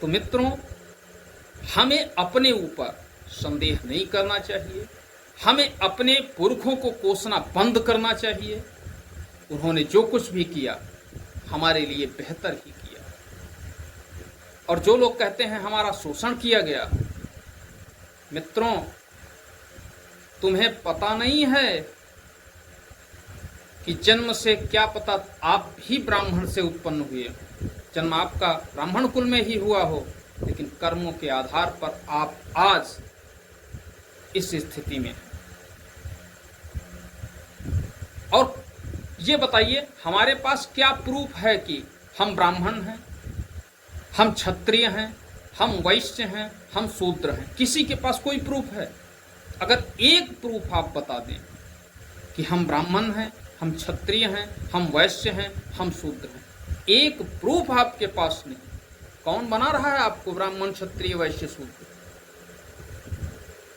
तो मित्रों, हमें अपने ऊपर संदेह नहीं करना चाहिए, हमें अपने पुरखों को कोसना बंद करना चाहिए। उन्होंने जो कुछ भी किया हमारे लिए बेहतर ही किया। और जो लोग कहते हैं हमारा शोषण किया गया, मित्रों तुम्हें पता नहीं है कि जन्म से क्या पता आप ही ब्राह्मण से उत्पन्न हुए, जन्म आपका ब्राह्मण कुल में ही हुआ हो, लेकिन कर्मों के आधार पर आप आज इस स्थिति में हैं। और ये बताइए हमारे पास क्या प्रूफ है कि हम ब्राह्मण हैं, हम क्षत्रिय हैं, हम वैश्य हैं, हम शूद्र हैं? किसी के पास कोई प्रूफ है? अगर एक प्रूफ आप बता दें कि हम ब्राह्मण हैं, हम क्षत्रिय हैं, हम वैश्य हैं, हम शूद्र हैं, एक प्रूफ आपके पास नहीं, कौन बना रहा है आपको ब्राह्मण क्षत्रिय वैश्य शूद्र?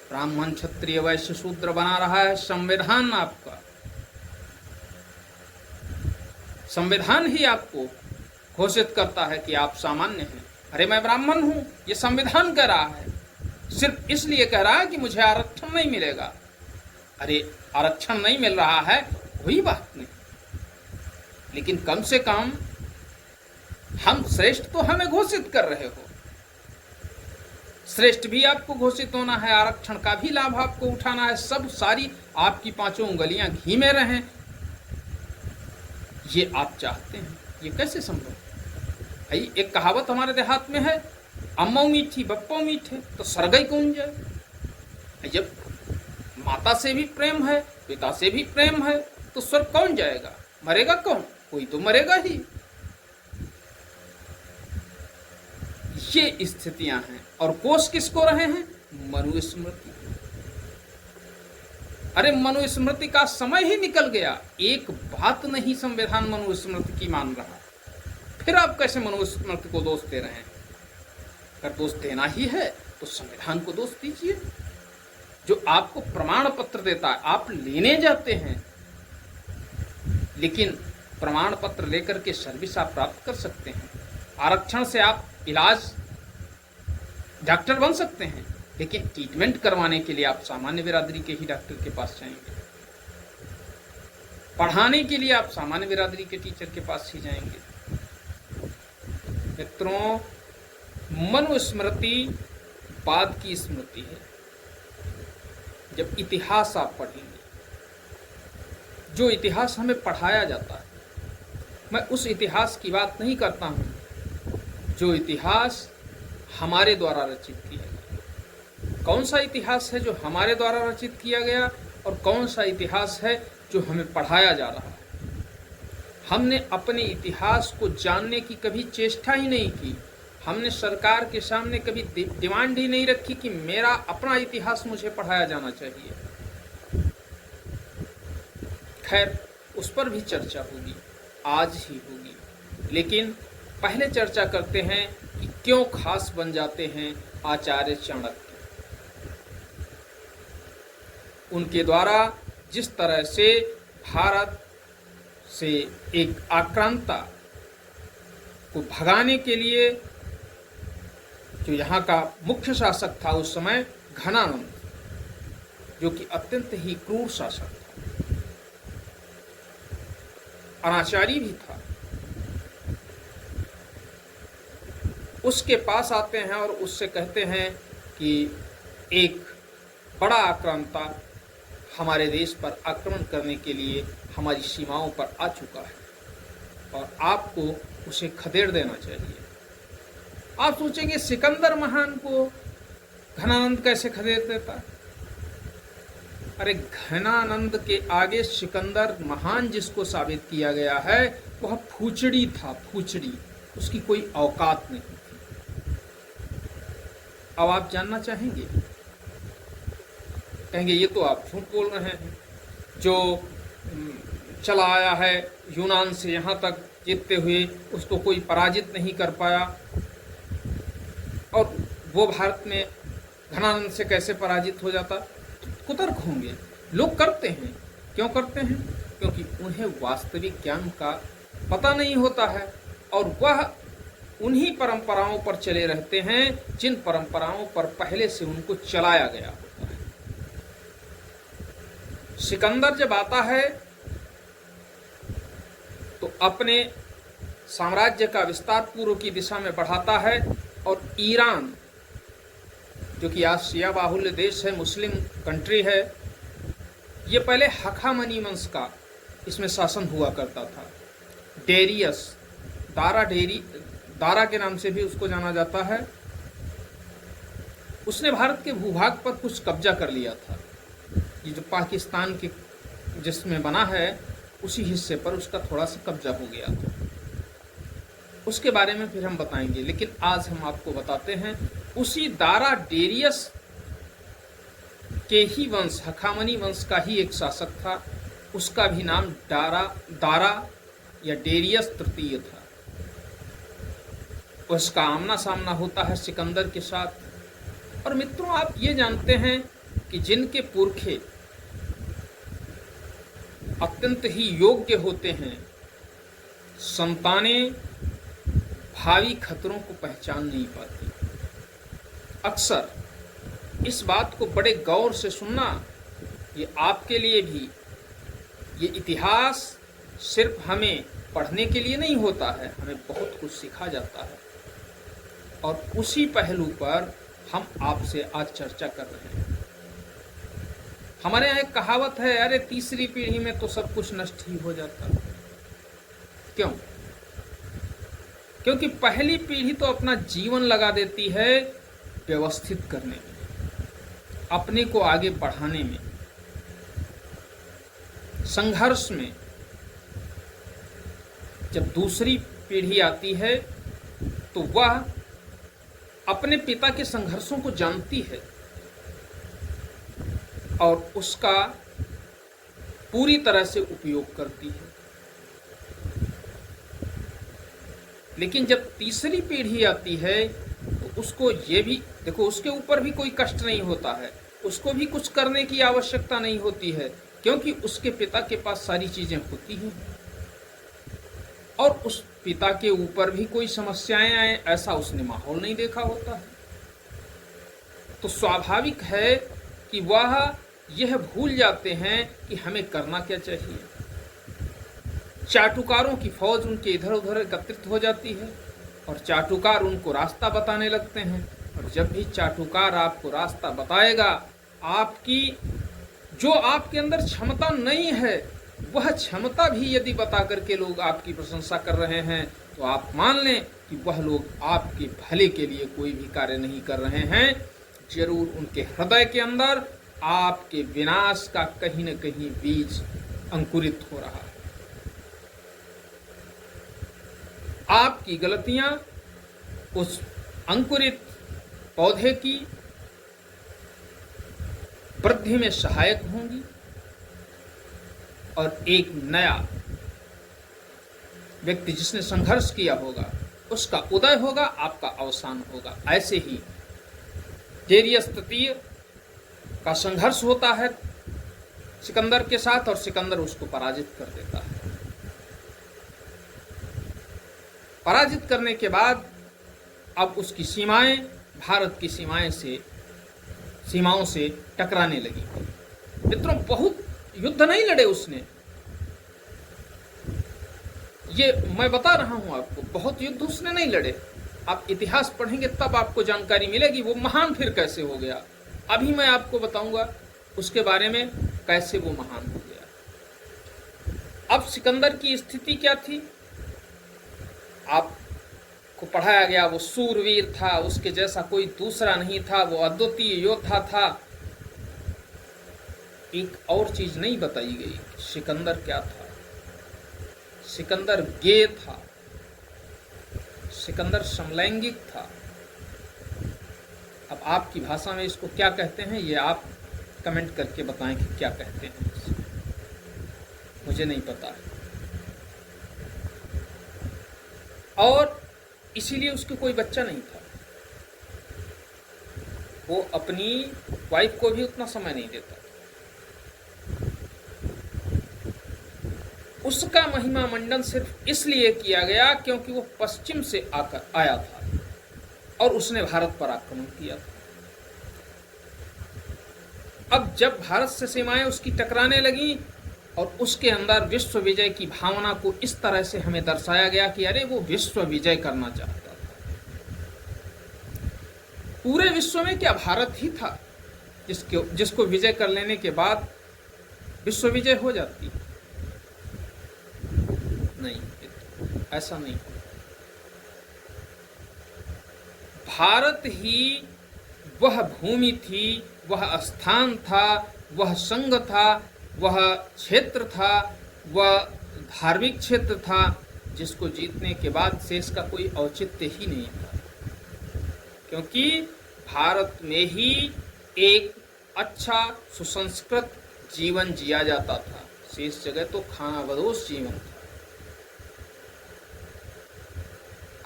ब्राह्मण क्षत्रिय वैश्य शूद्र बना रहा है संविधान आपका। संविधान ही आपको घोषित करता है कि आप सामान्य हैं। अरे मैं ब्राह्मण हूं, ये संविधान कह रहा है, सिर्फ इसलिए कह रहा है कि मुझे आरक्षण नहीं मिलेगा। अरे आरक्षण नहीं मिल रहा है कोई बात नहीं, लेकिन कम से कम हम श्रेष्ठ तो हमें घोषित कर रहे हो। श्रेष्ठ भी आपको घोषित होना है, आरक्षण का भी लाभ आपको उठाना है, सब सारी आपकी पांचों उंगलियां घी में रहें, ये आप चाहते हैं। ये कैसे संभव? भाई एक कहावत हमारे देहात में है, अम्मो मीठी बप्पो मीठे तो सरगई कौन जाए। जब माता से भी प्रेम है, पिता से भी प्रेम है, तो स्वर्ग कौन जाएगा? मरेगा कौन? कोई तो मरेगा ही। ये स्थितियां हैं। और कोष किसको रहे हैं? मनुस्मृति। अरे मनुस्मृति का समय ही निकल गया, एक बात नहीं संविधान मनुस्मृति की मान रहा, फिर आप कैसे मनुस्मृति को दोष दे रहे हैं? अगर दोष देना ही है तो संविधान को दोष दीजिए, जो आपको प्रमाण पत्र देता है। आप लेने जाते हैं, लेकिन प्रमाण पत्र लेकर के सर्विस आप प्राप्त कर सकते हैं। आरक्षण से आप इलाज डॉक्टर बन सकते हैं, लेकिन ट्रीटमेंट करवाने के लिए आप सामान्य बिरादरी के ही डॉक्टर के पास जाएंगे। पढ़ाने के लिए आप सामान्य बिरादरी के टीचर के पास ही जाएंगे। मित्रों, मनुस्मृति बाद की स्मृति है। जब इतिहास आप पढ़ेंगे, जो इतिहास हमें पढ़ाया जाता है, मैं उस इतिहास की बात नहीं करता हूं जो इतिहास हमारे द्वारा रचित किया गया। कौन सा इतिहास है जो हमारे द्वारा रचित किया गया और कौन सा इतिहास है जो हमें पढ़ाया जा रहा है? हमने अपने इतिहास को जानने की कभी चेष्टा ही नहीं की। हमने सरकार के सामने कभी डिमांड ही नहीं रखी कि मेरा अपना इतिहास मुझे पढ़ाया जाना चाहिए। खैर, उस पर भी चर्चा होगी, आज ही होगी। लेकिन पहले चर्चा करते हैं कि क्यों खास बन जाते हैं आचार्य चाणक्य। उनके द्वारा जिस तरह से भारत से एक आक्रांता को भगाने के लिए जो यहाँ का मुख्य शासक था उस समय, घनानंद, जो कि अत्यंत ही क्रूर शासक था, अनाचारी भी था, उसके पास आते हैं और उससे कहते हैं कि एक बड़ा आक्रांता हमारे देश पर आक्रमण करने के लिए हमारी सीमाओं पर आ चुका है और आपको उसे खदेड़ देना चाहिए। आप सोचेंगे सिकंदर महान को घनानंद कैसे खदेड़ देता? अरे घनानंद के आगे सिकंदर महान जिसको साबित किया गया है वह फूचड़ी था, फूचड़ी, उसकी कोई औकात नहीं थी। अब आप जानना चाहेंगे, कहेंगे ये तो आप झूठ बोल रहे हैं, जो चला आया है यूनान से यहाँ तक जीतते हुए उसको कोई पराजित नहीं कर पाया, और वो भारत में घनानंद से कैसे पराजित हो जाता? कुतर्क होंगे। लोग करते हैं, क्यों करते हैं? क्योंकि उन्हें वास्तविक ज्ञान का पता नहीं होता है और वह उन्हीं परंपराओं पर चले रहते हैं जिन परंपराओं पर पहले से उनको चलाया गया होता है। सिकंदर जब आता है तो अपने साम्राज्य का विस्तार पूर्व की दिशा में बढ़ाता है और ईरान, जो कि आज शिया बाहुल्य देश है, मुस्लिम कंट्री है, ये पहले हखामनी वंश का इसमें शासन हुआ करता था। डेरियस, दारा के नाम से भी उसको जाना जाता है। उसने भारत के भूभाग पर कुछ कब्जा कर लिया था। ये जो पाकिस्तान के जिसमें बना है उसी हिस्से पर उसका थोड़ा सा कब्जा हो गया था। उसके बारे में फिर हम बताएंगे, लेकिन आज हम आपको बताते हैं उसी दारा डेरियस के ही वंश, हखामनी वंश का ही एक शासक था। उसका भी नाम दारा या डेरियस तृतीय था। उसका आमना सामना होता है सिकंदर के साथ। और मित्रों, आप ये जानते हैं कि जिनके पुरखे अत्यंत ही योग्य होते हैं, संतानें भावी खतरों को पहचान नहीं पाती। अक्सर इस बात को बड़े गौर से सुनना, ये आपके लिए भी, ये इतिहास सिर्फ हमें पढ़ने के लिए नहीं होता है, हमें बहुत कुछ सिखा जाता है। और उसी पहलू पर हम आपसे आज चर्चा कर रहे हैं। हमारे यहाँ एक कहावत है, अरे तीसरी पीढ़ी में तो सब कुछ नष्ट ही हो जाता है। क्यों? क्योंकि पहली पीढ़ी तो अपना जीवन लगा देती है व्यवस्थित करने में, अपने को आगे बढ़ाने में, संघर्ष में। जब दूसरी पीढ़ी आती है तो वह अपने पिता के संघर्षों को जानती है और उसका पूरी तरह से उपयोग करती है। लेकिन जब तीसरी पीढ़ी आती है तो उसको ये भी देखो, उसके ऊपर भी कोई कष्ट नहीं होता है, उसको भी कुछ करने की आवश्यकता नहीं होती है, क्योंकि उसके पिता के पास सारी चीजें होती हैं और उस पिता के ऊपर भी कोई समस्याएं आए ऐसा उसने माहौल नहीं देखा होता है। तो स्वाभाविक है कि वह यह भूल जाते हैं कि हमें करना क्या चाहिए। चाटुकारों की फौज उनके इधर उधर एकत्रित हो जाती है और चाटुकार उनको रास्ता बताने लगते हैं। और जब भी चाटुकार आपको रास्ता बताएगा, आपकी जो आपके अंदर क्षमता नहीं है वह क्षमता भी यदि बता करके लोग आपकी प्रशंसा कर रहे हैं, तो आप मान लें कि वह लोग आपके भले के लिए कोई भी कार्य नहीं कर रहे हैं। जरूर उनके हृदय के अंदर आपके विनाश का कहीं न कहीं बीज अंकुरित हो रहा है। आपकी गलतियां उस अंकुरित पौधे की वृद्धि में सहायक होंगी और एक नया व्यक्ति जिसने संघर्ष किया होगा उसका उदय होगा, आपका अवसान होगा। ऐसे ही डेरियस तृतीय का संघर्ष होता है सिकंदर के साथ और सिकंदर उसको पराजित कर देता है। पराजित करने के बाद अब उसकी सीमाएं भारत की सीमाओं से टकराने लगी। मित्रों, बहुत युद्ध नहीं लड़े उसने, ये मैं बता रहा हूं आपको, बहुत युद्ध उसने नहीं लड़े। आप इतिहास पढ़ेंगे तब आपको जानकारी मिलेगी वो महान फिर कैसे हो गया। अभी मैं आपको बताऊंगा उसके बारे में, कैसे वो महान हो गया। अब सिकंदर की स्थिति क्या थी आपको पढ़ाया गया, वो सूरवीर था, उसके जैसा कोई दूसरा नहीं था, वो अद्वितीय योद्धा था। एक और चीज नहीं बताई गई, सिकंदर क्या था। सिकंदर गे था, सिकंदर समलैंगिक था। अब आपकी भाषा में इसको क्या कहते हैं, ये आप कमेंट करके बताएं कि क्या कहते हैं, मुझे नहीं पता है। और इसीलिए उसके कोई बच्चा नहीं था, वो अपनी वाइफ को भी उतना समय नहीं देता। उसका महिमा मंडन सिर्फ इसलिए किया गया क्योंकि वो पश्चिम से आकर आया था और उसने भारत पर आक्रमण किया था। अब जब भारत से सीमाएं उसकी टकराने लगी और उसके अंदर विश्व विजय की भावना को इस तरह से हमें दर्शाया गया कि अरे वो विश्व विजय करना चाहता था। पूरे विश्व में क्या भारत ही था जिसको विजय कर लेने के बाद विश्व विजय हो जाती? नहीं, ऐसा नहीं। भारत ही वह भूमि थी, वह स्थान था, वह संघ था, वह क्षेत्र था, वह धार्मिक क्षेत्र था जिसको जीतने के बाद शेष का कोई औचित्य ही नहीं था, क्योंकि भारत में ही एक अच्छा सुसंस्कृत जीवन जिया जाता था। शेष जगह तो खानाबदोश जीवन था।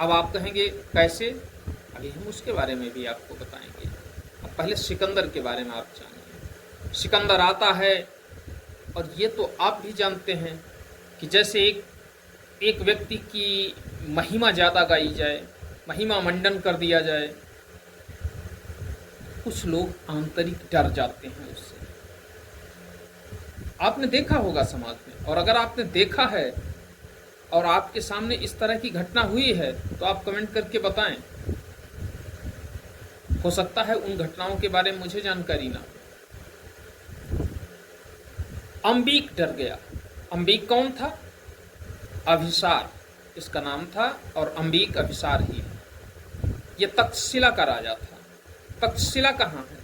अब आप कहेंगे कैसे? अभी हम उसके बारे में भी आपको बताएंगे। अब पहले सिकंदर के बारे में आप जानिए। सिकंदर आता है और ये तो आप भी जानते हैं कि जैसे एक व्यक्ति की महिमा ज़्यादा गाई जाए, महिमा मंडन कर दिया जाए, कुछ लोग आंतरिक डर जाते हैं उससे। आपने देखा होगा समाज में, और अगर आपने देखा है और आपके सामने इस तरह की घटना हुई है तो आप कमेंट करके बताएं। हो सकता है उन घटनाओं के बारे में मुझे जानकारी ना हो। अंबिक डर गया। अंबिक कौन था? अभिसार इसका नाम था, और अंबिक अभिसार ही है। ये तक्षशिला का राजा था। तक्षशिला कहाँ है?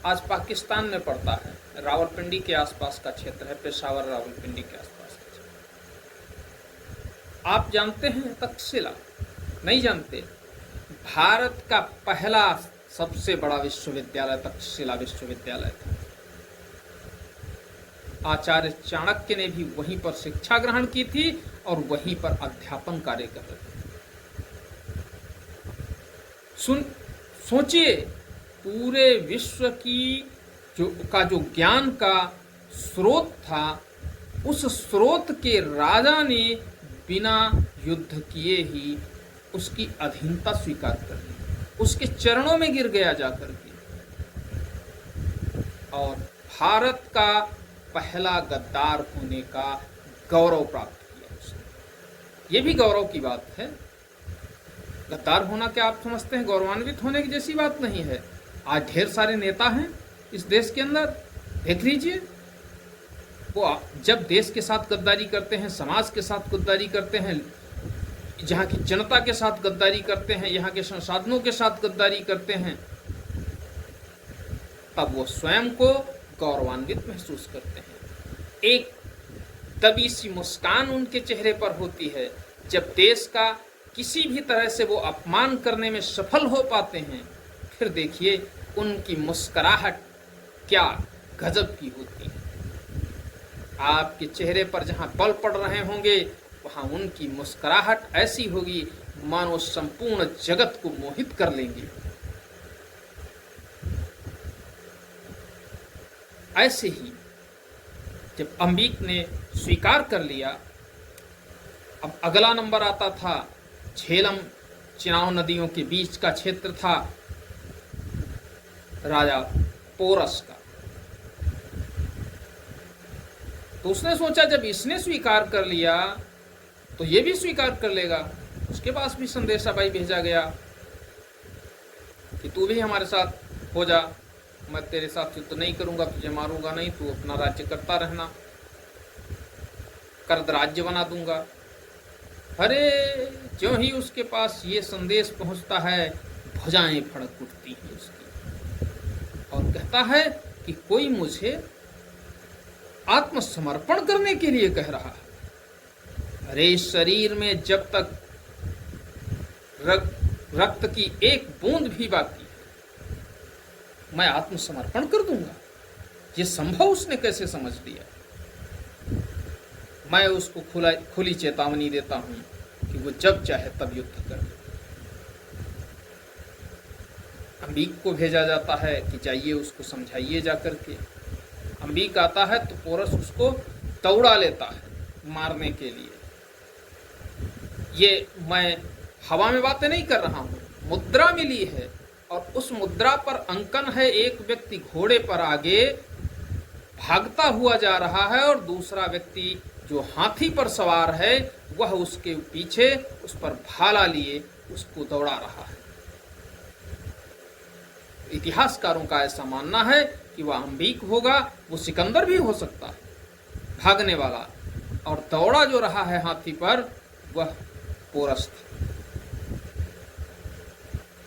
आज पाकिस्तान में पड़ता है, रावलपिंडी के आसपास का क्षेत्र है, पेशावर रावलपिंडी के आसपास का क्षेत्र। आप जानते हैं तक्षशिला? नहीं जानते? भारत का पहला सबसे बड़ा विश्वविद्यालय तक्षशिला विश्वविद्यालय था। आचार्य चाणक्य ने भी वहीं पर शिक्षा ग्रहण की थी और वहीं पर अध्यापन कार्य कर रहे थे। सोचिए, पूरे विश्व की जो ज्ञान का स्रोत था, उस स्रोत के राजा ने बिना युद्ध किए ही उसकी अधीनता स्वीकार कर ली, उसके चरणों में गिर गया जाकर के, और भारत का पहला गद्दार होने का गौरव प्राप्त किया उसने। ये भी गौरव की बात है। गद्दार होना क्या आप समझते हैं गौरवान्वित होने की जैसी बात नहीं है? आज ढेर सारे नेता हैं इस देश के अंदर, देख लीजिए, वो जब देश के साथ गद्दारी करते हैं, समाज के साथ गद्दारी करते हैं, जहाँ की जनता के साथ गद्दारी करते हैं, यहाँ के संसाधनों के साथ गद्दारी करते हैं, तब वो स्वयं को गौरवान्वित महसूस करते हैं। एक दबी सी मुस्कान उनके चेहरे पर होती है जब देश का किसी भी तरह से वो अपमान करने में सफल हो पाते हैं। फिर देखिए उनकी मुस्कुराहट क्या गजब की होती है। आपके चेहरे पर जहाँ बल पड़ रहे होंगे, वहाँ उनकी मुस्कुराहट ऐसी होगी मानो संपूर्ण जगत को मोहित कर लेंगे। ऐसे ही जब अंबिक ने स्वीकार कर लिया, अब अगला नंबर आता था झेलम चिनाव नदियों के बीच का क्षेत्र था राजा पोरस का। तो उसने सोचा जब इसने स्वीकार कर लिया तो ये भी स्वीकार कर लेगा। उसके पास भी संदेशा भाई भेजा गया कि तू भी हमारे साथ हो जा, मैं तेरे साथ युद्ध नहीं करूंगा, तुझे मारूंगा नहीं, तू अपना राज्य करता रहना, कर्द राज्य बना दूंगा। अरे ज्यों ही उसके पास ये संदेश पहुंचता है, भुजाएं फड़क उठती हैं उसकी, और कहता है कि कोई मुझे आत्मसमर्पण करने के लिए कह रहा है। अरे इस शरीर में जब तक रक्त की एक बूंद भी बाकी है, मैं आत्मसमर्पण कर दूंगा। ये संभव उसने कैसे समझ लिया? मैं उसको खुली चेतावनी देता हूं कि वो जब चाहे तब युद्ध कर। अंबिक को भेजा जाता है कि जाइए उसको समझाइए जाकर के। अंबिक आता है तो पोरस उसको दौड़ा लेता है मारने के लिए। ये मैं हवा में बातें नहीं कर रहा हूँ, मुद्रा मिली है और उस मुद्रा पर अंकन है, एक व्यक्ति घोड़े पर आगे भागता हुआ जा रहा है और दूसरा व्यक्ति जो हाथी पर सवार है वह उसके पीछे उस पर भाला लिए उसको दौड़ा रहा है। इतिहासकारों का ऐसा मानना है कि वह अंबिक होगा, वो सिकंदर भी हो सकता है भागने वाला, और दौड़ा जो रहा है हाथी पर वह पोरस था।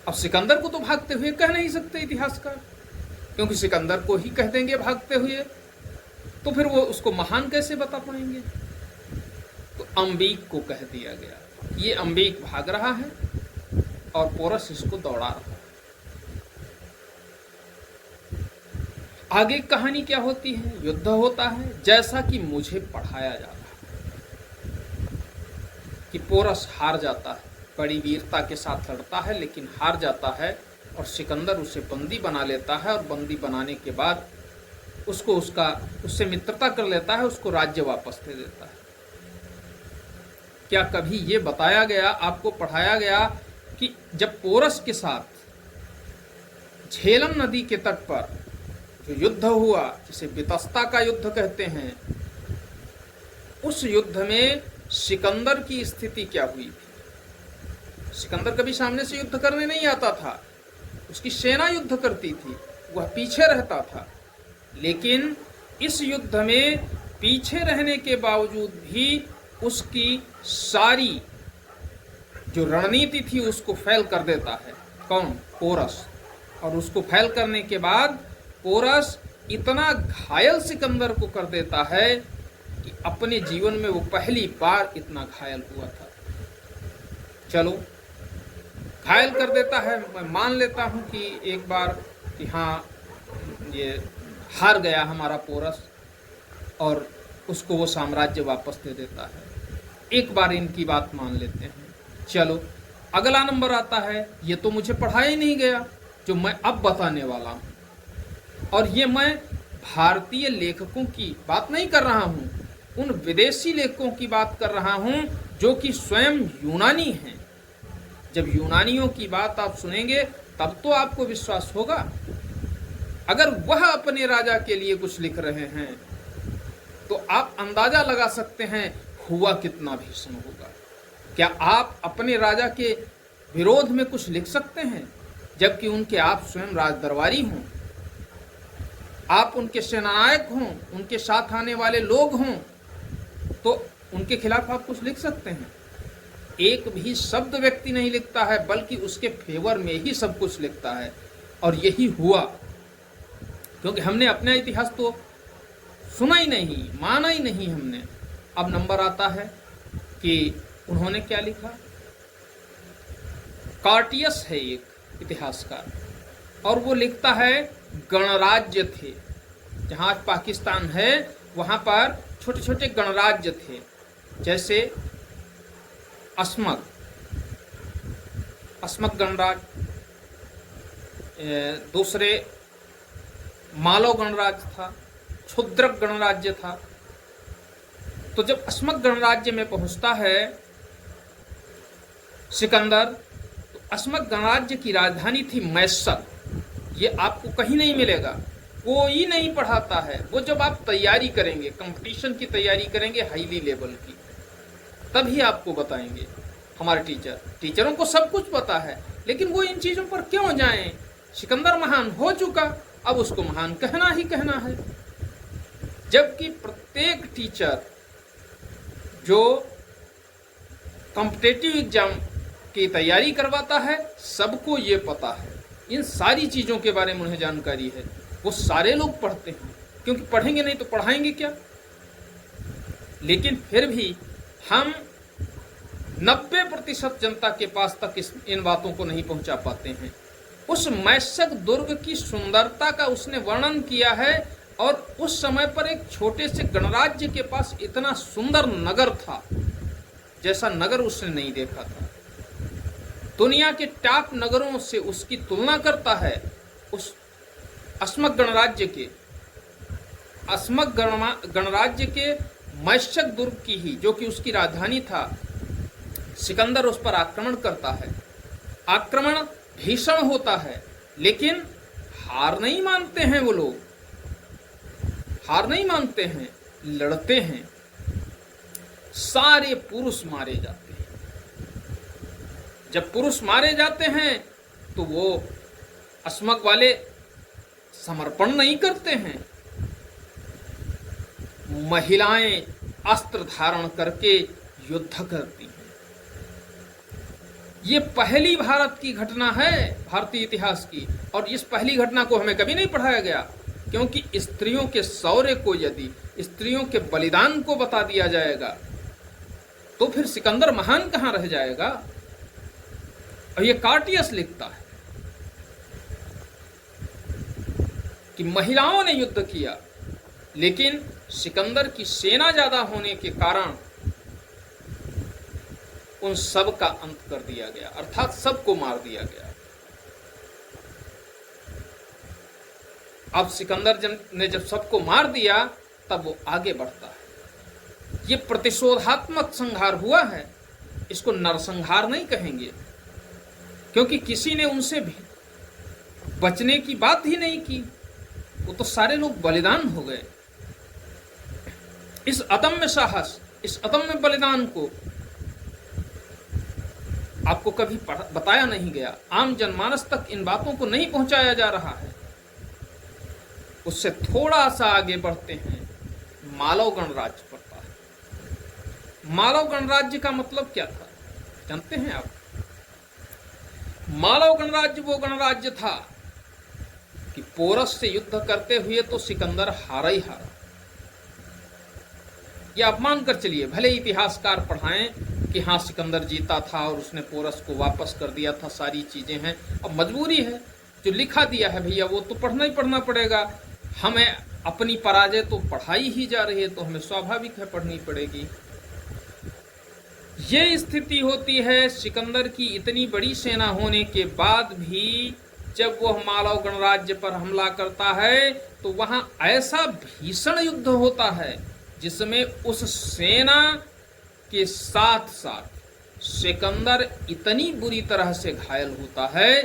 अब सिकंदर को तो भागते हुए कह नहीं सकते इतिहासकार, क्योंकि सिकंदर को ही कह देंगे भागते हुए तो फिर वो उसको महान कैसे बता पाएंगे। तो अंबिक को कह दिया गया, ये अंबिक भाग रहा है और पोरस इसको दौड़ा रहा है। आगे कहानी क्या होती है, युद्ध होता है जैसा कि मुझे पढ़ाया जा रहा है कि पोरस हार जाता है, बड़ी वीरता के साथ लड़ता है लेकिन हार जाता है और सिकंदर उसे बंदी बना लेता है और बंदी बनाने के बाद उससे मित्रता कर लेता है, उसको राज्य वापस दे देता है। क्या कभी ये बताया गया, आपको पढ़ाया गया कि जब पोरस के साथ झेलम नदी के तट पर जो युद्ध हुआ, जिसे वितस्ता का युद्ध कहते हैं, उस युद्ध में सिकंदर की स्थिति क्या हुई थी? सिकंदर कभी सामने से युद्ध करने नहीं आता था, उसकी सेना युद्ध करती थी, वह पीछे रहता था। लेकिन इस युद्ध में पीछे रहने के बावजूद भी उसकी सारी जो रणनीति थी उसको फेल कर देता है। कौन? पोरस। और उसको फेल करने के बाद पोरस इतना घायल सिकंदर को कर देता है कि अपने जीवन में वो पहली बार इतना घायल हुआ था। चलो, घायल कर देता है, मैं मान लेता हूं कि एक बार कि हाँ ये हार गया हमारा पोरस और उसको वो साम्राज्य वापस दे देता है। एक बार इनकी बात मान लेते हैं। चलो, अगला नंबर आता है, ये तो मुझे पढ़ाया ही नहीं गया जो मैं अब बताने वाला हूँ। और ये मैं भारतीय लेखकों की बात नहीं कर रहा हूँ, उन विदेशी लेखकों की बात कर रहा हूँ जो कि स्वयं यूनानी हैं। जब यूनानियों की बात आप सुनेंगे तब तो आपको विश्वास होगा। अगर वह अपने राजा के लिए कुछ लिख रहे हैं तो आप अंदाजा लगा सकते हैं हुआ कितना भीषण होगा। क्या आप अपने राजा के विरोध में कुछ लिख सकते हैं जबकि उनके आप स्वयं राजदरबारी हों, आप उनके सेनानायक हों, उनके साथ आने वाले लोग हों, तो उनके खिलाफ आप कुछ लिख सकते हैं? एक भी शब्द व्यक्ति नहीं लिखता है, बल्कि उसके फेवर में ही सब कुछ लिखता है। और यही हुआ, क्योंकि हमने अपना इतिहास तो सुना ही नहीं, माना ही नहीं हमने। अब नंबर आता है कि उन्होंने क्या लिखा। कार्टियस है एक इतिहासकार, और वो लिखता है गणराज्य थे। जहाँ आज पाकिस्तान है वहाँ पर छोटे छोटे गणराज्य थे, जैसे अस्मक गणराज्य, दूसरे मालव गणराज्य था, क्षुद्रक गणराज्य था। तो जब अस्मक गणराज्य में पहुंचता है सिकंदर, तो अस्मक गणराज्य की राजधानी थी मैसर। ये आपको कहीं नहीं मिलेगा, कोई नहीं पढ़ाता है। वो जब आप तैयारी करेंगे, कंपटीशन की तैयारी करेंगे हाईली लेवल की, तभी आपको बताएंगे। हमारे टीचरों को सब कुछ पता है, लेकिन वो इन चीज़ों पर क्यों जाएं? सिकंदर महान हो चुका, अब उसको महान कहना ही कहना है। जबकि प्रत्येक टीचर जो कॉम्पिटिटिव एग्जाम की तैयारी करवाता है, सबको ये पता है, इन सारी चीज़ों के बारे में उन्हें जानकारी है। वो सारे लोग पढ़ते हैं, क्योंकि पढ़ेंगे नहीं तो पढ़ाएंगे क्या। लेकिन फिर भी हम 90% जनता के पास तक इन बातों को नहीं पहुंचा पाते हैं। उस मैसक दुर्ग की सुंदरता का उसने वर्णन किया है, और उस समय पर एक छोटे से गणराज्य के पास इतना सुंदर नगर था जैसा नगर उसने नहीं देखा था। दुनिया के टॉप नगरों से उसकी तुलना करता है उस अस्मक गणराज्य के। अस्मक गणराज्य के मैशक दुर्ग की ही, जो कि उसकी राजधानी था, सिकंदर उस पर आक्रमण करता है। आक्रमण भीषण होता है, लेकिन हार नहीं मानते हैं वो लोग, हार नहीं मानते हैं, लड़ते हैं। सारे पुरुष मारे जाते हैं। जब पुरुष मारे जाते हैं तो वो अस्मक वाले समर्पण नहीं करते हैं। महिलाएं अस्त्र धारण करके युद्ध करती हैं। ये पहली भारत की घटना है, भारतीय इतिहास की, और इस पहली घटना को हमें कभी नहीं पढ़ाया गया, क्योंकि स्त्रियों के शौर्य को, यदि स्त्रियों के बलिदान को बता दिया जाएगा तो फिर सिकंदर महान कहां रह जाएगा। और ये कार्टियस लिखता है कि महिलाओं ने युद्ध किया, लेकिन सिकंदर की सेना ज्यादा होने के कारण उन सब का अंत कर दिया गया, अर्थात सबको मार दिया गया। अब सिकंदर ने जब सबको मार दिया तब वो आगे बढ़ता है। ये प्रतिशोधात्मक संहार हुआ है, इसको नरसंहार नहीं कहेंगे, क्योंकि किसी ने उनसे भी बचने की बात ही नहीं की। वो तो सारे लोग बलिदान हो गए। इस अदम्य साहस, इस अदम्य बलिदान को आपको कभी बताया नहीं गया। आम जनमानस तक इन बातों को नहीं पहुंचाया जा रहा है। उससे थोड़ा सा आगे बढ़ते हैं, मालव गणराज्य पड़ता है। मालव गणराज्य का मतलब क्या था जानते हैं आप? मालव गणराज्य वो गणराज्य था कि पोरस से युद्ध करते हुए तो सिकंदर हारा ही हारा। यह आप मान कर चलिए, भले इतिहासकार पढ़ाएं कि हाँ सिकंदर जीता था और उसने पोरस को वापस कर दिया था, सारी चीजें हैं। अब मजबूरी है, जो लिखा दिया है भैया वो तो पढ़ना ही पढ़ना पड़ेगा। हमें अपनी पराजय तो पढ़ाई ही जा रही है, तो हमें स्वाभाविक है पढ़नी पड़ेगी। ये स्थिति होती है सिकंदर की इतनी बड़ी सेना होने के बाद भी, जब वह मालव गणराज्य पर हमला करता है तो वहां ऐसा भीषण युद्ध होता है जिसमें उस सेना के साथ साथ सिकंदर इतनी बुरी तरह से घायल होता है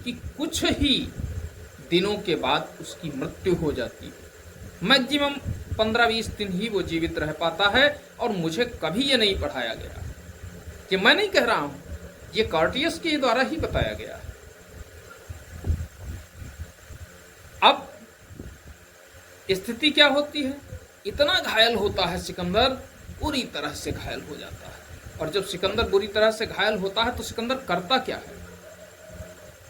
कि कुछ ही दिनों के बाद उसकी मृत्यु हो जाती है। मैक्सिमम 15-20 दिन ही वो जीवित रह पाता है। और मुझे कभी ये नहीं पढ़ाया गया, कि मैं नहीं कह रहा हूं, ये कार्टियस के द्वारा ही बताया गया है। अब स्थिति क्या होती है? इतना घायल होता है सिकंदर, बुरी तरह से घायल हो जाता है। और जब सिकंदर बुरी तरह से घायल होता है तो सिकंदर करता क्या है?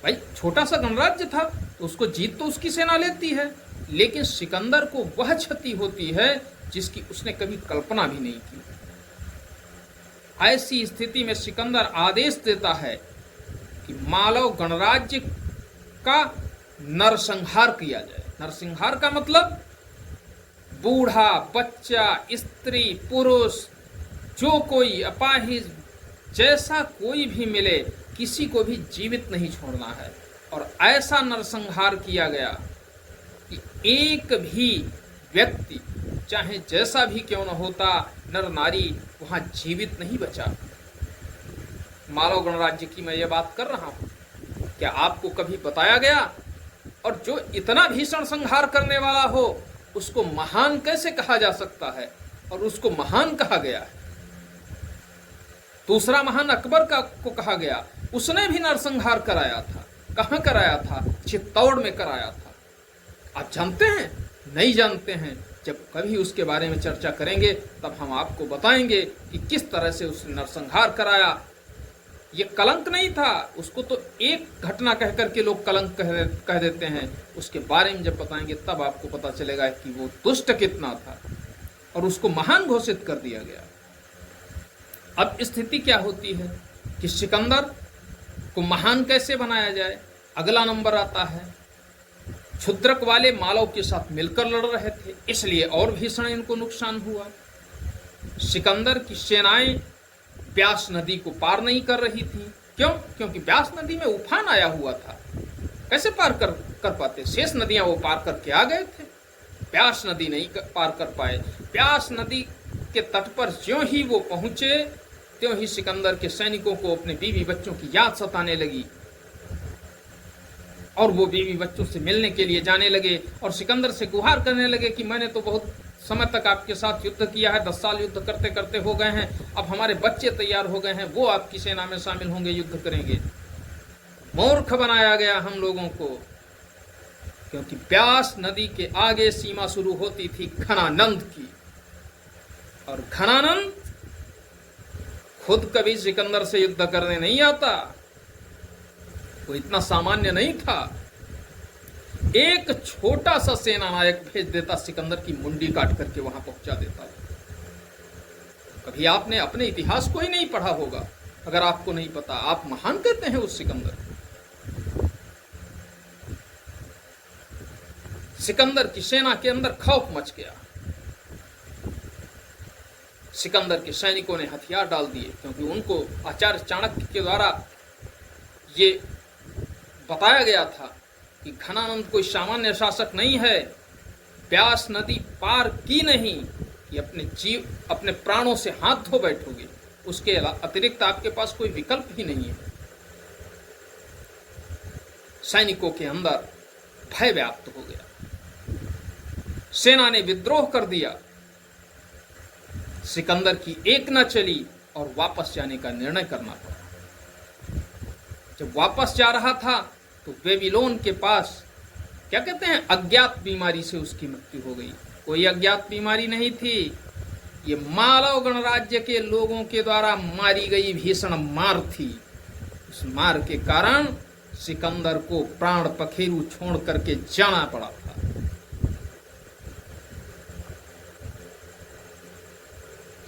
भाई छोटा सा गणराज्य था तो उसको जीत तो उसकी सेना लेती है, लेकिन सिकंदर को वह क्षति होती है जिसकी उसने कभी कल्पना भी नहीं की। ऐसी स्थिति में सिकंदर आदेश देता है कि मालव गणराज्य का नरसंहार किया जाए। नरसंहार का मतलब बूढ़ा, बच्चा, स्त्री, पुरुष, जो कोई अपाहिज, जैसा कोई भी मिले, किसी को भी जीवित नहीं छोड़ना है। और ऐसा नरसंहार किया गया कि एक भी व्यक्ति, चाहे जैसा भी क्यों न होता, नर नारी, वहां जीवित नहीं बचा। मालव गणराज्य की मैं ये बात कर रहा हूं, क्या आपको कभी बताया गया? और जो इतना भीषण संहार करने वाला हो उसको महान कैसे कहा जा सकता है? और उसको महान कहा गया है। दूसरा महान अकबर को कहा गया, उसने भी नरसंहार कराया था। कहां कराया था? चित्तौड़ में कराया था। आप जानते हैं? नहीं जानते हैं। जब कभी उसके बारे में चर्चा करेंगे तब हम आपको बताएंगे कि किस तरह से उसने नरसंहार कराया। ये कलंक नहीं था, उसको तो एक घटना कह करके लोग कलंक कह देते हैं। उसके बारे में जब बताएंगे तब आपको पता चलेगा कि वो दुष्ट कितना था और उसको महान घोषित कर दिया गया। अब स्थिति क्या होती है कि सिकंदर को महान कैसे बनाया जाए? अगला नंबर आता है, क्षुद्रक वाले मालव के साथ मिलकर लड़ रहे थे, इसलिए और भीषण इनको नुकसान हुआ। सिकंदर की सेनाएं ब्यास नदी को पार नहीं कर रही थी। क्यों? क्योंकि ब्यास नदी में उफान आया हुआ था। कैसे पार कर पाते? शेष नदियां वो पार करके आ गए थे, ब्यास नदी नहीं पार कर पाए। ब्यास नदी के तट पर ज्यों ही वो पहुंचे त्यों ही सिकंदर के सैनिकों को अपने बीवी बच्चों की याद सताने लगी और वो बीवी बच्चों से मिलने के लिए जाने लगे और सिकंदर से गुहार करने लगे कि मैंने तो बहुत समय तक आपके साथ युद्ध किया है, 10 साल युद्ध करते करते हो गए हैं, अब हमारे बच्चे तैयार हो गए हैं, वो आपकी सेना में शामिल होंगे, युद्ध करेंगे। मूर्ख बनाया गया हम लोगों को, क्योंकि ब्यास नदी के आगे सीमा शुरू होती थी घनानंद की, और घनानंद खुद कभी सिकंदर से युद्ध करने नहीं आता, वो इतना सामान्य नहीं था। एक छोटा सा सेना नायक भेज देता, सिकंदर की मुंडी काट करके वहां पहुंचा देता। कभी आपने अपने इतिहास को ही नहीं पढ़ा होगा, अगर आपको नहीं पता। आप महान कहते हैं उस सिकंदर को। सिकंदर की सेना के अंदर खौफ मच गया। सिकंदर के सैनिकों ने हथियार डाल दिए, क्योंकि उनको आचार्य चाणक्य के द्वारा ये बताया गया था कि घनानंद कोई सामान्य शासक नहीं है, ब्यास नदी पार की नहीं कि अपने प्राणों से हाथ धो बैठोगे, उसके अतिरिक्त आपके पास कोई विकल्प ही नहीं है। सैनिकों के अंदर भय व्याप्त हो गया, सेना ने विद्रोह कर दिया। सिकंदर की एक न चली और वापस जाने का निर्णय करना पड़ा। जब वापस जा रहा था तो बेबीलोन के पास, क्या कहते हैं, अज्ञात बीमारी से उसकी मृत्यु हो गई। कोई अज्ञात बीमारी नहीं थी, ये मालव गणराज्य के लोगों के द्वारा मारी गई भीषण मार थी। उस मार के कारण सिकंदर को प्राण पखेरु छोड़ करके जाना पड़ा था।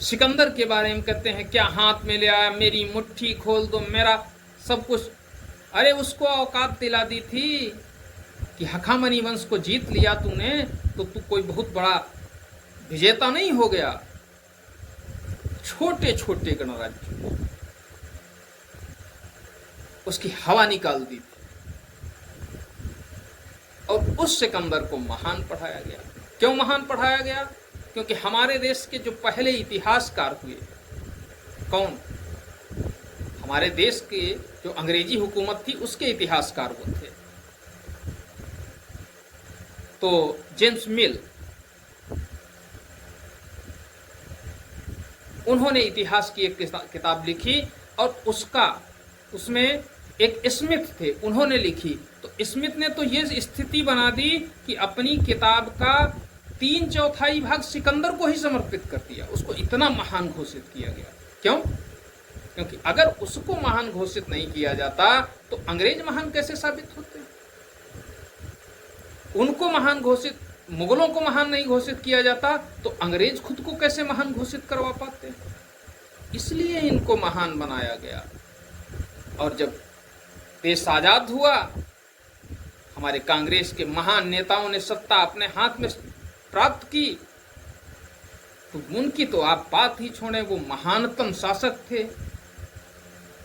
सिकंदर के बारे में कहते हैं, क्या हाथ में ले आया, मेरी मुट्ठी खोल दो, मेरा सब कुछ। अरे उसको औकात दिला दी थी कि हखामनी वंश को जीत लिया तूने तो तू कोई बहुत बड़ा विजेता नहीं हो गया। छोटे छोटे गणराज्य उसकी हवा निकाल दी थी, और उस सिकंदर को महान पढ़ाया गया। क्यों महान पढ़ाया गया? क्योंकि हमारे देश के जो पहले इतिहासकार हुए, कौन? हमारे देश के जो अंग्रेजी हुकूमत थी उसके इतिहासकार वो थे। तो जेम्स मिल, उन्होंने इतिहास की एक किताब लिखी और उसमें एक स्मिथ थे, उन्होंने लिखी। तो स्मिथ ने तो ये स्थिति बना दी कि अपनी किताब का 3/4 भाग सिकंदर को ही समर्पित कर दिया। उसको इतना महान घोषित किया गया। क्यों? क्योंकि अगर उसको महान घोषित नहीं किया जाता तो अंग्रेज महान कैसे साबित होते? उनको महान घोषित, मुगलों को महान नहीं घोषित किया जाता तो अंग्रेज खुद को कैसे महान घोषित करवा पाते? इसलिए इनको महान बनाया गया। और जब देश आजाद हुआ, हमारे कांग्रेस के महान नेताओं ने सत्ता अपने हाथ में प्राप्त की, तो उनकी तो आप बात ही छोड़ें, वो महानतम शासक थे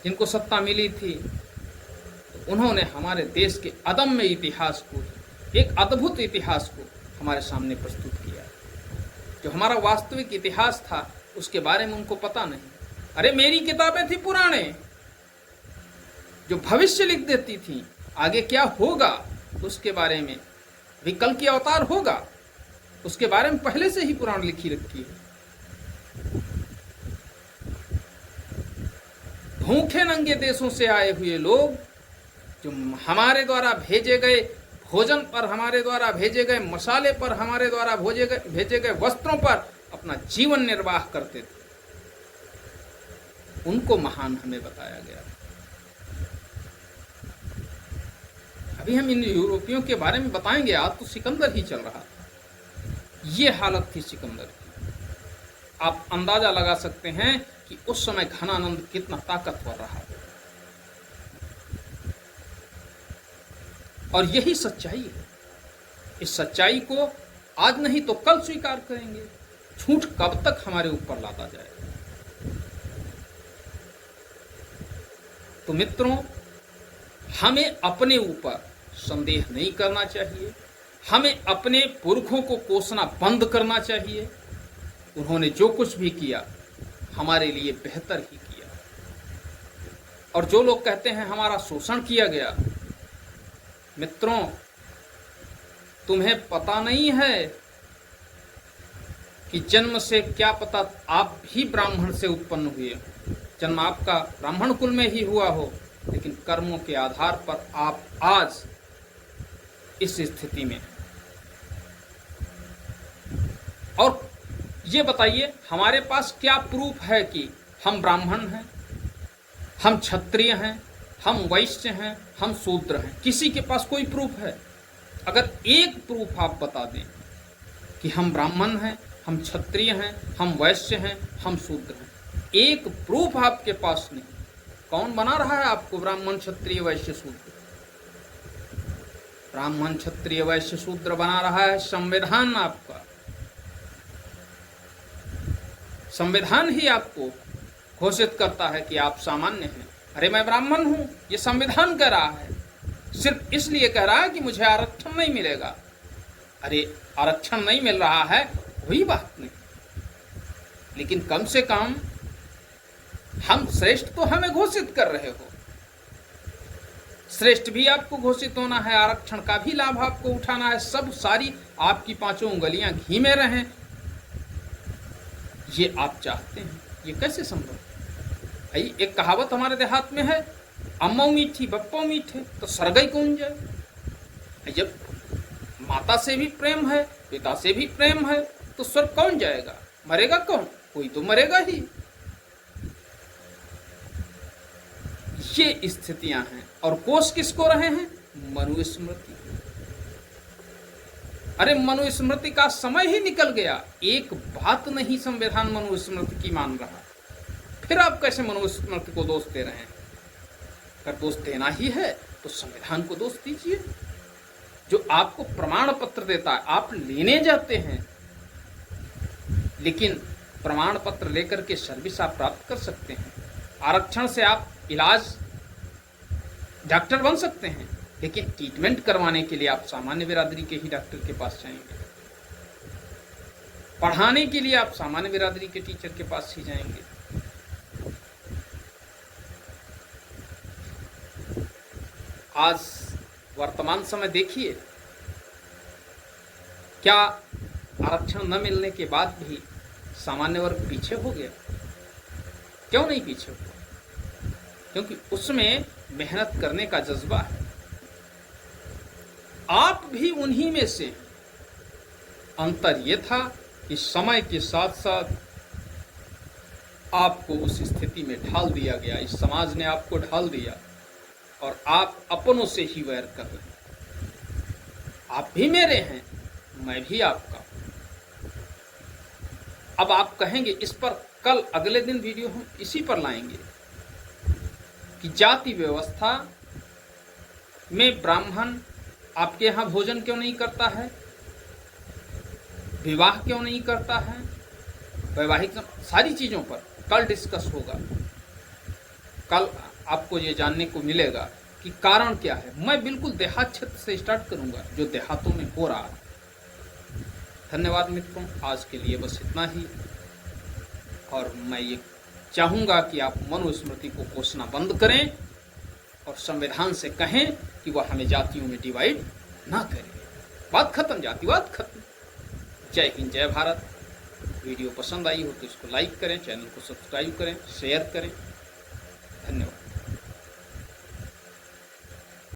जिनको सत्ता मिली थी। तो उन्होंने हमारे देश के अदम्य इतिहास को, एक अद्भुत इतिहास को हमारे सामने प्रस्तुत किया। जो हमारा वास्तविक इतिहास था उसके बारे में उनको पता नहीं। अरे मेरी किताबें थी पुराने, जो भविष्य लिख देती थी, आगे क्या होगा उसके बारे में, विकल की अवतार होगा उसके बारे में पहले से ही पुराण लिखी रखी है। भूखे नंगे देशों से आए हुए लोग जो हमारे द्वारा भेजे गए भोजन पर, हमारे द्वारा भेजे गए मसाले पर, हमारे द्वारा भेजे गए वस्त्रों पर अपना जीवन निर्वाह करते थे, उनको महान हमें बताया गया। अभी हम इन यूरोपियों के बारे में बताएंगे, आज तो सिकंदर ही चल रहा था। ये हालत थी सिकंदर की। आप अंदाजा लगा सकते हैं कि उस समय घनानंद कितना ताकतवर रहा। और यही सच्चाई है। इस सच्चाई को आज नहीं तो कल स्वीकार करेंगे। झूठ कब तक हमारे ऊपर लादा जाएगा? तो मित्रों, हमें अपने ऊपर संदेह नहीं करना चाहिए। हमें अपने पुरखों को कोसना बंद करना चाहिए। उन्होंने जो कुछ भी किया हमारे लिए बेहतर ही किया। और जो लोग कहते हैं हमारा शोषण किया गया, मित्रों तुम्हें पता नहीं है कि जन्म से क्या पता आप भी ब्राह्मण से उत्पन्न हुए, जन्म आपका ब्राह्मण कुल में ही हुआ हो, लेकिन कर्मों के आधार पर आप आज इस स्थिति में। और ये बताइए हमारे पास क्या प्रूफ है कि हम ब्राह्मण हैं, हम क्षत्रिय हैं, हम वैश्य हैं, हम शूद्र हैं? किसी के पास कोई प्रूफ है? अगर एक प्रूफ आप बता दें कि हम ब्राह्मण हैं, हम क्षत्रिय हैं, हम वैश्य हैं, हम शूद्र हैं, एक प्रूफ आपके पास नहीं, कौन बना रहा है आपको ब्राह्मण क्षत्रिय वैश्य शूद्र? ब्राह्मण क्षत्रिय वैश्य शूद्र बना रहा है संविधान आपका। संविधान ही आपको घोषित करता है कि आप सामान्य हैं। अरे मैं ब्राह्मण हूं, ये संविधान कह रहा है, सिर्फ इसलिए कह रहा है कि मुझे आरक्षण नहीं मिलेगा। अरे आरक्षण नहीं मिल रहा है कोई बात नहीं, लेकिन कम से कम हम श्रेष्ठ तो हमें घोषित कर रहे हो। श्रेष्ठ भी आपको घोषित होना है, आरक्षण का भी लाभ आपको उठाना है, सब सारी आपकी पांचों उंगलियां घी में रहें, ये आप चाहते हैं। ये कैसे संभव? भाई एक कहावत हमारे देहात में है, अम्मो मीठी बप्पो मीठे तो सरगई कौन जाए। जब माता से भी प्रेम है, पिता से भी प्रेम है, तो स्वर्ग कौन जाएगा? मरेगा कौन? कोई तो मरेगा ही। ये स्थितियां हैं। और कोष किसको रहे हैं? मनुस्मृति। अरे मनुस्मृति का समय ही निकल गया, एक बात नहीं संविधान मनुस्मृति की मान रहा, फिर आप कैसे मनुस्मृति को दोष दे रहे हैं? अगर दोष देना ही है तो संविधान को दोष दीजिए, जो आपको प्रमाण पत्र देता है। आप लेने जाते हैं, लेकिन प्रमाण पत्र लेकर के सर्विस आप प्राप्त कर सकते हैं। आरक्षण से आप इलाज डॉक्टर बन सकते हैं, लेकिन ट्रीटमेंट करवाने के लिए आप सामान्य बिरादरी के ही डॉक्टर के पास जाएंगे, पढ़ाने के लिए आप सामान्य बिरादरी के टीचर के पास ही जाएंगे। आज वर्तमान समय देखिए, क्या आरक्षण न मिलने के बाद भी सामान्य वर्ग पीछे हो गया? क्यों नहीं पीछे हुआ? क्योंकि उसमें मेहनत करने का जज्बा है। आप भी उन्हीं में से। अंतर यह था कि समय के साथ साथ आपको उस स्थिति में ढाल दिया गया, इस समाज ने आपको ढाल दिया, और आप अपनों से ही वैर कर रहे हैं। आप भी मेरे हैं, मैं भी आपका। अब आप कहेंगे इस पर कल अगले दिन वीडियो हम इसी पर लाएंगे कि जाति व्यवस्था में ब्राह्मण आपके यहां भोजन क्यों नहीं करता है, विवाह क्यों नहीं करता है, वैवाहिक सारी चीजों पर कल डिस्कस होगा। कल आपको ये जानने को मिलेगा कि कारण क्या है। मैं बिल्कुल देहात क्षेत्र से स्टार्ट करूंगा, जो देहातों में हो रहा है। धन्यवाद मित्रों, आज के लिए बस इतना ही। और मैं ये चाहूंगा कि आप मनुस्मृति को कोसना बंद करें और संविधान से कहें कि वह हमें जातियों में डिवाइड ना करे। बात खत्म, जातिवाद खत्म। जय हिंद, जय भारत। वीडियो पसंद आई हो तो इसको लाइक करें, चैनल को सब्सक्राइब करें, शेयर करें। धन्यवाद।